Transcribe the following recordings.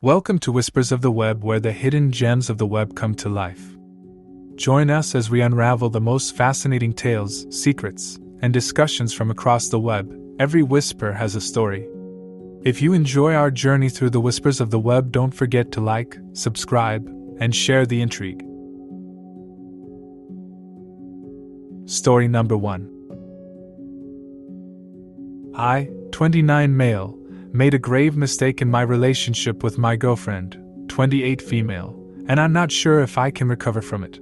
Welcome to Whispers of the Web, where the hidden gems of the web come to life. Join us as we unravel the most fascinating tales, secrets, and discussions from across the web. Every whisper has a story. If you enjoy our journey through the whispers of the web, don't forget to like, subscribe, and share the intrigue. Story number 1. I, 29 male, made a grave mistake in my relationship with my girlfriend, 28 female, and I'm not sure if I can recover from it.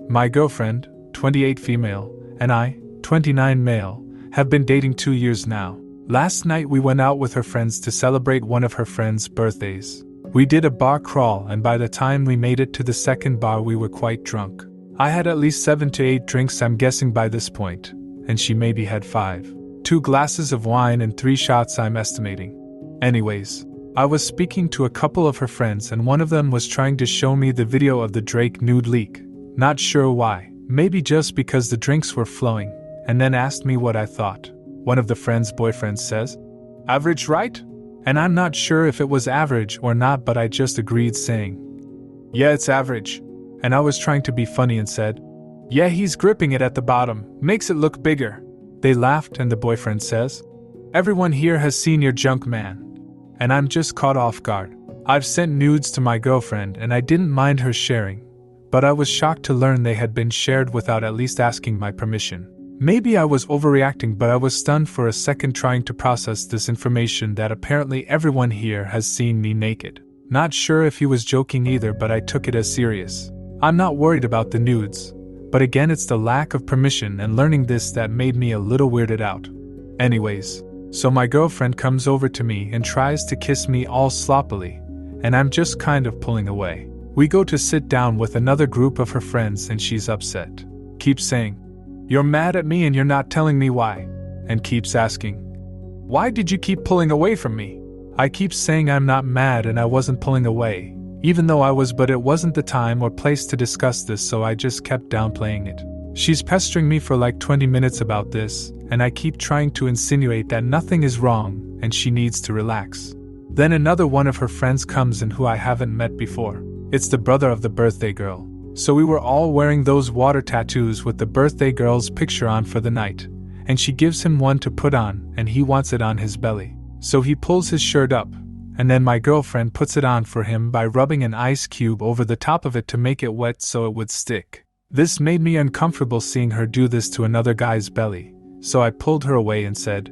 My girlfriend, 28 female, and I, 29 male, have been dating 2 years now. Last night we went out with her friends to celebrate one of her friends' birthdays. We did a bar crawl, and by the time we made it to the second bar we were quite drunk. I had at least 7 to 8 drinks, I'm guessing by this point, and she maybe had 5. 2 glasses of wine and 3 shots, I'm estimating. Anyways, I was speaking to a couple of her friends and one of them was trying to show me the video of the Drake nude leak. Not sure why, maybe just because the drinks were flowing, and then asked me what I thought. One of the friends' boyfriends says, "Average, right?" And I'm not sure if it was average or not, but I just agreed, saying, "Yeah, it's average." And I was trying to be funny and said, "Yeah, he's gripping it at the bottom, makes it look bigger." They laughed and the boyfriend says, "Everyone here has seen your junk, man." And I'm just caught off guard. I've sent nudes to my girlfriend and I didn't mind her sharing, but I was shocked to learn they had been shared without at least asking my permission. Maybe I was overreacting, but I was stunned for a second trying to process this information that apparently everyone here has seen me naked. Not sure if he was joking either, but I took it as serious. I'm not worried about the nudes. But again, it's the lack of permission and learning this that made me a little weirded out. Anyways, so my girlfriend comes over to me and tries to kiss me all sloppily, and I'm just kind of pulling away. We go to sit down with another group of her friends and she's upset. Keeps saying, "You're mad at me and you're not telling me why." And keeps asking, "Why did you keep pulling away from me?" I keep saying I'm not mad and I wasn't pulling away. Even though I was, but it wasn't the time or place to discuss this, so I just kept downplaying it. She's pestering me for like 20 minutes about this, and I keep trying to insinuate that nothing is wrong and she needs to relax. Then another one of her friends comes in who I haven't met before. It's the brother of the birthday girl. So we were all wearing those water tattoos with the birthday girl's picture on for the night, and she gives him one to put on, and he wants it on his belly. So he pulls his shirt up, and then my girlfriend puts it on for him by rubbing an ice cube over the top of it to make it wet so it would stick. This made me uncomfortable seeing her do this to another guy's belly, so I pulled her away and said,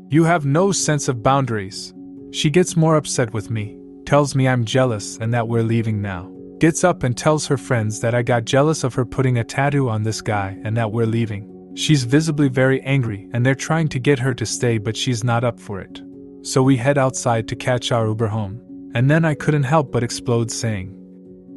"You have no sense of boundaries." She gets more upset with me, tells me I'm jealous and that we're leaving now. Gets up and tells her friends that I got jealous of her putting a tattoo on this guy and that we're leaving. She's visibly very angry and they're trying to get her to stay, but she's not up for it. So we head outside to catch our Uber home. And then I couldn't help but explode, saying,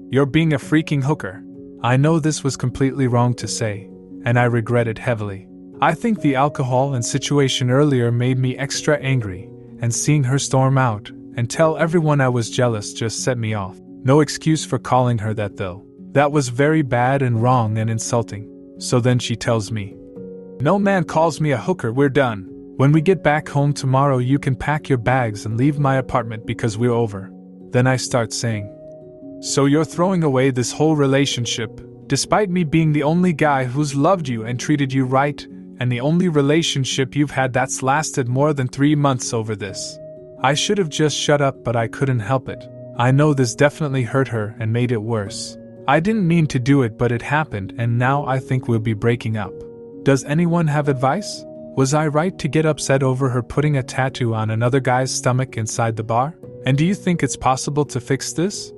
"You're being a freaking hooker." I know this was completely wrong to say, and I regret it heavily. I think the alcohol and situation earlier made me extra angry, and seeing her storm out and tell everyone I was jealous just set me off. No excuse for calling her that though. That was very bad and wrong and insulting. So then she tells me, "No man calls me a hooker, we're done. When we get back home tomorrow you can pack your bags and leave my apartment because we're over." Then I start saying, "So you're throwing away this whole relationship, despite me being the only guy who's loved you and treated you right, and the only relationship you've had that's lasted more than 3 months over this." I should have just shut up, but I couldn't help it. I know this definitely hurt her and made it worse. I didn't mean to do it, but it happened, and now I think we'll be breaking up. Does anyone have advice? Was I right to get upset over her putting a tattoo on another guy's stomach inside the bar? And do you think it's possible to fix this?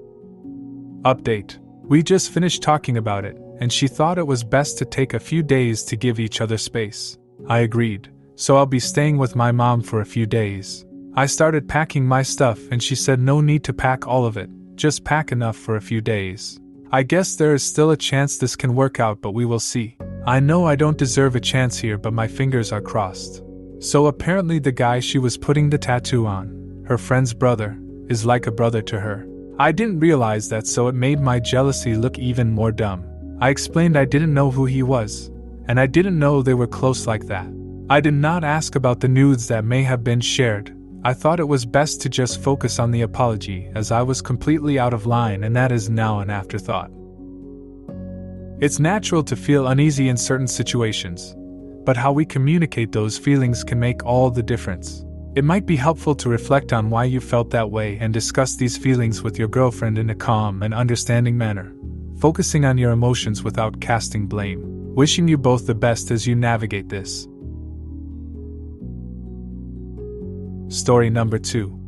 Update. We just finished talking about it, and she thought it was best to take a few days to give each other space. I agreed, so I'll be staying with my mom for a few days. I started packing my stuff and she said no need to pack all of it, just pack enough for a few days. I guess there is still a chance this can work out, but we will see. I know I don't deserve a chance here, but my fingers are crossed. So apparently the guy she was putting the tattoo on, her friend's brother, is like a brother to her. I didn't realize that, so it made my jealousy look even more dumb. I explained I didn't know who he was, and I didn't know they were close like that. I did not ask about the nudes that may have been shared. I thought it was best to just focus on the apology, as I was completely out of line and that is now an afterthought. It's natural to feel uneasy in certain situations, but how we communicate those feelings can make all the difference. It might be helpful to reflect on why you felt that way and discuss these feelings with your girlfriend in a calm and understanding manner, focusing on your emotions without casting blame. Wishing you both the best as you navigate this. Story number 2.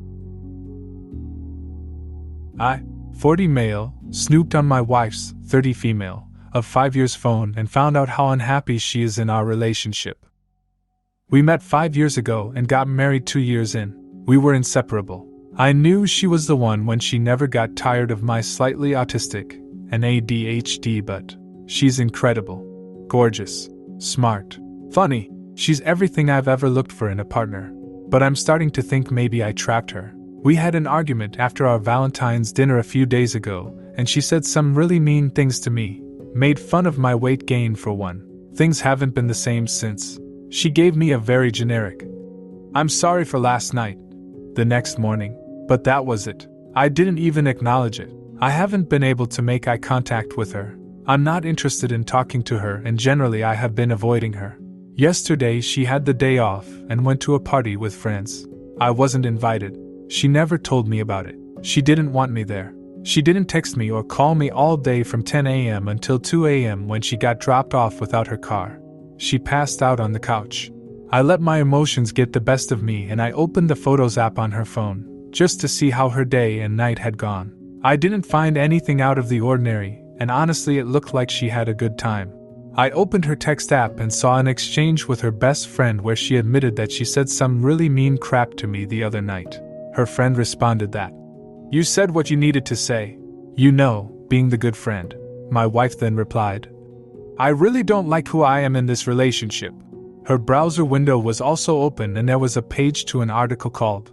I, 40 male, snooped on my wife's, 30 female, of 5 years phone and found out how unhappy she is in our relationship. We met 5 years ago and got married 2 years in. We were inseparable. I knew she was the one when she never got tired of my slightly autistic and ADHD, but she's incredible. Gorgeous. Smart. Funny. She's everything I've ever looked for in a partner. But I'm starting to think maybe I trapped her. We had an argument after our Valentine's dinner a few days ago, and she said some really mean things to me. Made fun of my weight gain for one. Things haven't been the same since. She gave me a very generic, "I'm sorry for last night," the next morning. But that was it. I didn't even acknowledge it. I haven't been able to make eye contact with her. I'm not interested in talking to her, and generally I have been avoiding her. Yesterday she had the day off and went to a party with friends. I wasn't invited. She never told me about it. She didn't want me there. She didn't text me or call me all day from 10 a.m. until 2 a.m. when she got dropped off without her car. She passed out on the couch. I let my emotions get the best of me and I opened the Photos app on her phone, just to see how her day and night had gone. I didn't find anything out of the ordinary, and honestly it looked like she had a good time. I opened her text app and saw an exchange with her best friend where she admitted that she said some really mean crap to me the other night. Her friend responded that, "You said what you needed to say. You know, being the good friend." My wife then replied, "I really don't like who I am in this relationship." Her browser window was also open and there was a page to an article called,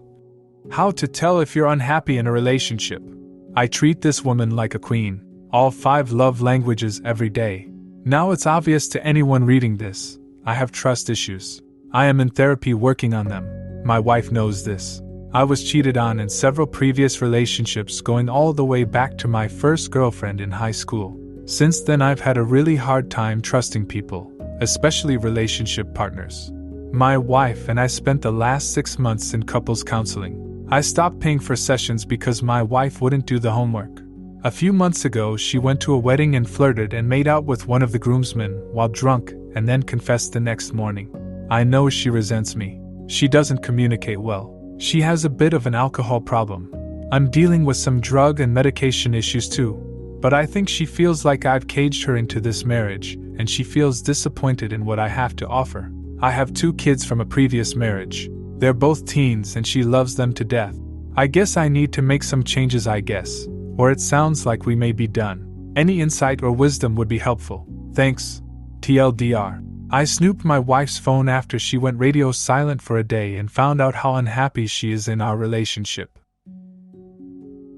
"How to Tell If You're Unhappy in a Relationship." I treat this woman like a queen. All 5 love languages every day. Now it's obvious to anyone reading this, I have trust issues. I am in therapy working on them. My wife knows this. I was cheated on in several previous relationships going all the way back to my first girlfriend in high school. Since then I've had a really hard time trusting people, especially relationship partners. My wife and I spent the last 6 months in couples counseling. I stopped paying for sessions because my wife wouldn't do the homework. A few months ago she went to a wedding and flirted and made out with one of the groomsmen while drunk and then confessed the next morning. I know she resents me. She doesn't communicate well. She has a bit of an alcohol problem. I'm dealing with some drug and medication issues too. But I think she feels like I've caged her into this marriage, and she feels disappointed in what I have to offer. I have 2 kids from a previous marriage. They're both teens and she loves them to death. I guess I need to make some changes, or it sounds like we may be done. Any insight or wisdom would be helpful. Thanks. TLDR. I snooped my wife's phone after she went radio silent for a day and found out how unhappy she is in our relationship.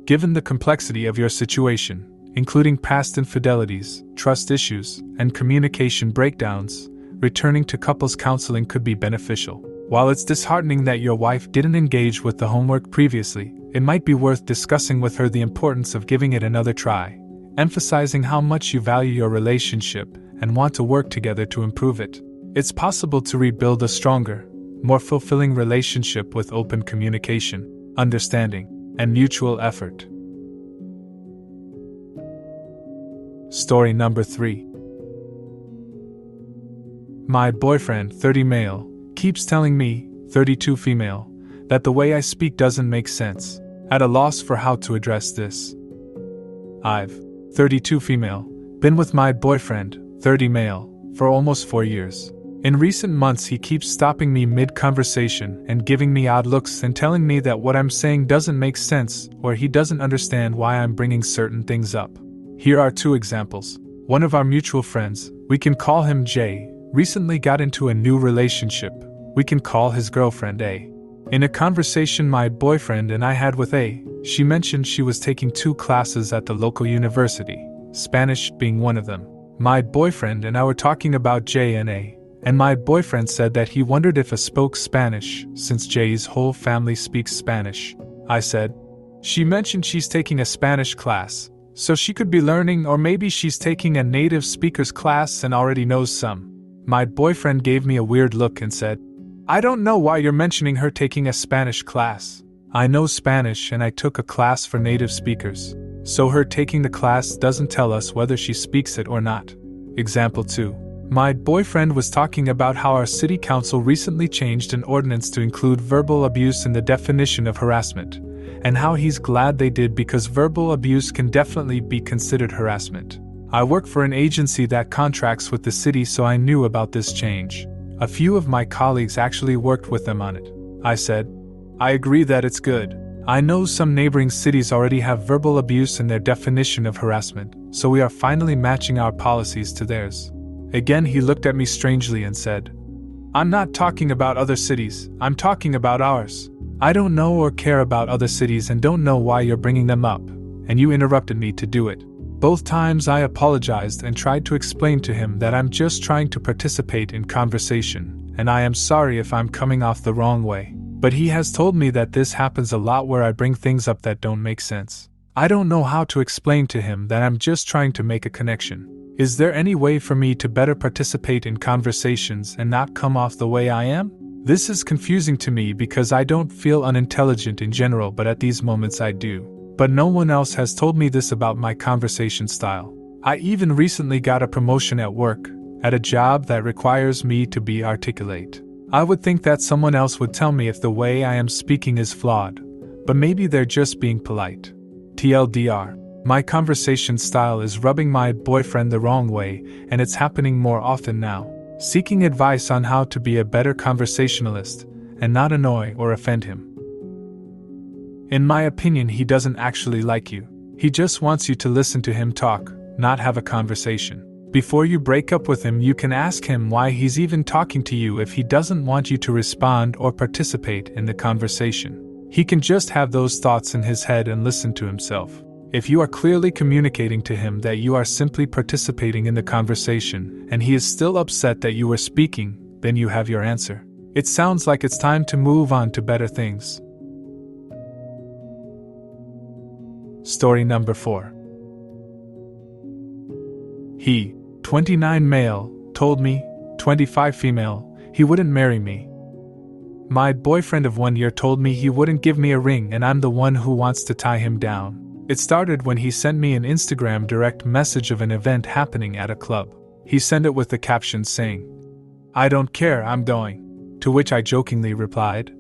Given the complexity of your situation, including past infidelities, trust issues, and communication breakdowns, returning to couples counseling could be beneficial. While it's disheartening that your wife didn't engage with the homework previously, it might be worth discussing with her the importance of giving it another try, emphasizing how much you value your relationship and want to work together to improve it. It's possible to rebuild a stronger, more fulfilling relationship with open communication, understanding, and mutual effort. Story number 3. My boyfriend, 30 male, keeps telling me, 32 female, that the way I speak doesn't make sense. At a loss for how to address this. I've, 32 female, been with my boyfriend, 30 male, for almost 4 years. In recent months he keeps stopping me mid-conversation and giving me odd looks and telling me that what I'm saying doesn't make sense or he doesn't understand why I'm bringing certain things up. Here are 2 examples. One of our mutual friends, we can call him J, recently got into a new relationship. We can call his girlfriend A. In a conversation my boyfriend and I had with A, she mentioned she was taking 2 classes at the local university, Spanish being one of them. My boyfriend and I were talking about J and A, And my boyfriend said that he wondered if I spoke Spanish, since Jay's whole family speaks Spanish. I said, "She mentioned she's taking a Spanish class, so she could be learning, or maybe she's taking a native speakers class and already knows some." My boyfriend gave me a weird look and said, "I don't know why you're mentioning her taking a Spanish class. I know Spanish and I took a class for native speakers, so her taking the class doesn't tell us whether she speaks it or not." Example 2. My boyfriend was talking about how our city council recently changed an ordinance to include verbal abuse in the definition of harassment, and how he's glad they did because verbal abuse can definitely be considered harassment. I work for an agency that contracts with the city, so I knew about this change. A few of my colleagues actually worked with them on it. I said, "I agree that it's good. I know some neighboring cities already have verbal abuse in their definition of harassment, so we are finally matching our policies to theirs." Again, he looked at me strangely and said, "I'm not talking about other cities, I'm talking about ours. I don't know or care about other cities and don't know why you're bringing them up, and you interrupted me to do it." Both times I apologized and tried to explain to him that I'm just trying to participate in conversation, and I am sorry if I'm coming off the wrong way. But he has told me that this happens a lot where I bring things up that don't make sense. I don't know how to explain to him that I'm just trying to make a connection. Is there any way for me to better participate in conversations and not come off the way I am? This is confusing to me because I don't feel unintelligent in general, but at these moments I do. But no one else has told me this about my conversation style. I even recently got a promotion at work, at a job that requires me to be articulate. I would think that someone else would tell me if the way I am speaking is flawed, but maybe they're just being polite. TLDR. My conversation style is rubbing my boyfriend the wrong way, and it's happening more often now. Seeking advice on how to be a better conversationalist, and not annoy or offend him. In my opinion, he doesn't actually like you. He just wants you to listen to him talk, not have a conversation. Before you break up with him, you can ask him why he's even talking to you if he doesn't want you to respond or participate in the conversation. He can just have those thoughts in his head and listen to himself. If you are clearly communicating to him that you are simply participating in the conversation and he is still upset that you were speaking, then you have your answer. It sounds like it's time to move on to better things. Story number 4. He, 29 male, told me, 25 female, he wouldn't marry me. My boyfriend of 1 year told me he wouldn't give me a ring and I'm the one who wants to tie him down. It started when he sent me an Instagram direct message of an event happening at a club. He sent it with the caption saying, "I don't care, I'm going." To which I jokingly replied,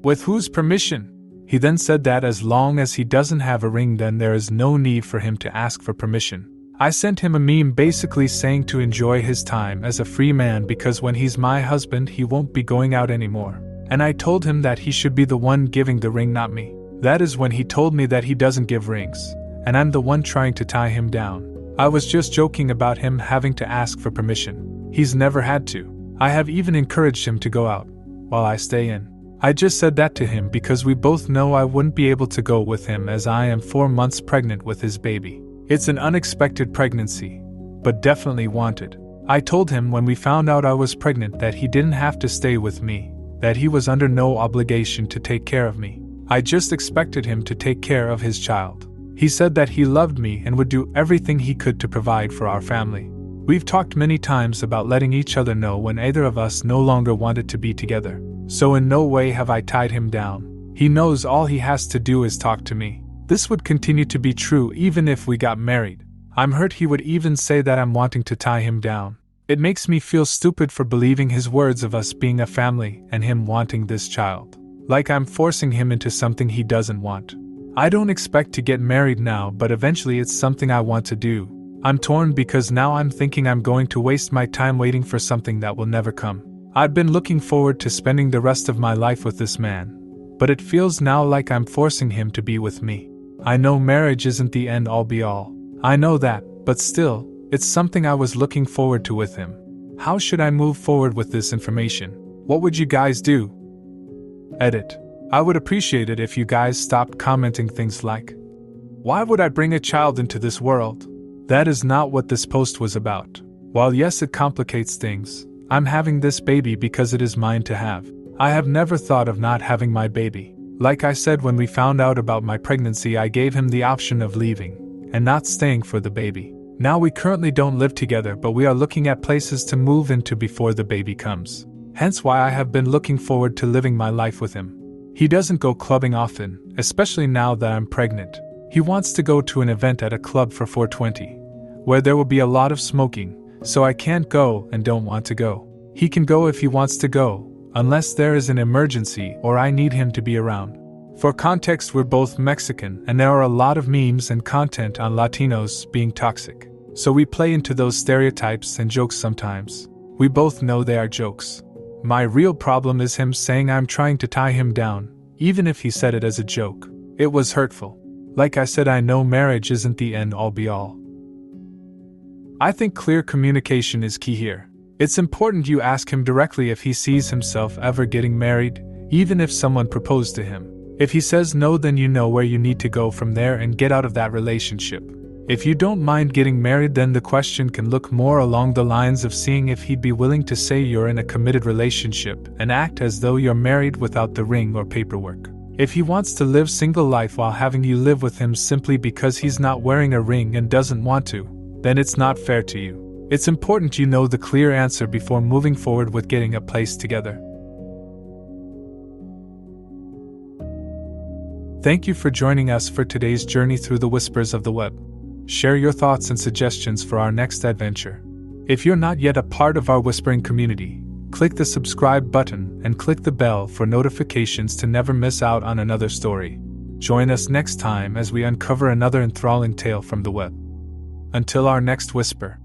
"With whose permission?" He then said that as long as he doesn't have a ring, then there is no need for him to ask for permission. I sent him a meme basically saying to enjoy his time as a free man because when he's my husband he won't be going out anymore. And I told him that he should be the one giving the ring, not me. That is when he told me that he doesn't give rings, and I'm the one trying to tie him down. I was just joking about him having to ask for permission. He's never had to. I have even encouraged him to go out, while I stay in. I just said that to him because we both know I wouldn't be able to go with him as I am 4 months pregnant with his baby. It's an unexpected pregnancy, but definitely wanted. I told him when we found out I was pregnant that he didn't have to stay with me, that he was under no obligation to take care of me. I just expected him to take care of his child. He said that he loved me and would do everything he could to provide for our family. We've talked many times about letting each other know when either of us no longer wanted to be together. So in no way have I tied him down. He knows all he has to do is talk to me. This would continue to be true even if we got married. I'm hurt he would even say that I'm wanting to tie him down. It makes me feel stupid for believing his words of us being a family and him wanting this child. Like I'm forcing him into something he doesn't want. I don't expect to get married now, but eventually it's something I want to do. I'm torn because now I'm thinking I'm going to waste my time waiting for something that will never come. I've been looking forward to spending the rest of my life with this man, but it feels now like I'm forcing him to be with me. I know marriage isn't the end all be all. I know that, but still, it's something I was looking forward to with him. How should I move forward with this information? What would you guys do? Edit. I would appreciate it if you guys stopped commenting things like, "Why would I bring a child into this world?" That is not what this post was about. While yes, it complicates things, I'm having this baby because it is mine to have. I have never thought of not having my baby. Like I said, when we found out about my pregnancy, I gave him the option of leaving and not staying for the baby. Now we currently don't live together, but we are looking at places to move into before the baby comes. Hence why I have been looking forward to living my life with him. He doesn't go clubbing often, especially now that I'm pregnant. He wants to go to an event at a club for 420, where there will be a lot of smoking, so I can't go and don't want to go. He can go if he wants to go, unless there is an emergency or I need him to be around. For context, we're both Mexican, and there are a lot of memes and content on Latinos being toxic. So we play into those stereotypes and jokes sometimes. We both know they are jokes. My real problem is him saying I'm trying to tie him down, even if he said it as a joke. It was hurtful. Like I said, I know marriage isn't the end-all be-all. I think clear communication is key here. It's important you ask him directly if he sees himself ever getting married, even if someone proposed to him. If he says no, then you know where you need to go from there and get out of that relationship. If you don't mind getting married, then the question can look more along the lines of seeing if he'd be willing to say you're in a committed relationship and act as though you're married without the ring or paperwork. If he wants to live single life while having you live with him simply because he's not wearing a ring and doesn't want to, then it's not fair to you. It's important you know the clear answer before moving forward with getting a place together. Thank you for joining us for today's journey through the whispers of the web. Share your thoughts and suggestions for our next adventure. If you're not yet a part of our whispering community, click the subscribe button and click the bell for notifications to never miss out on another story. Join us next time as we uncover another enthralling tale from the web. Until our next whisper.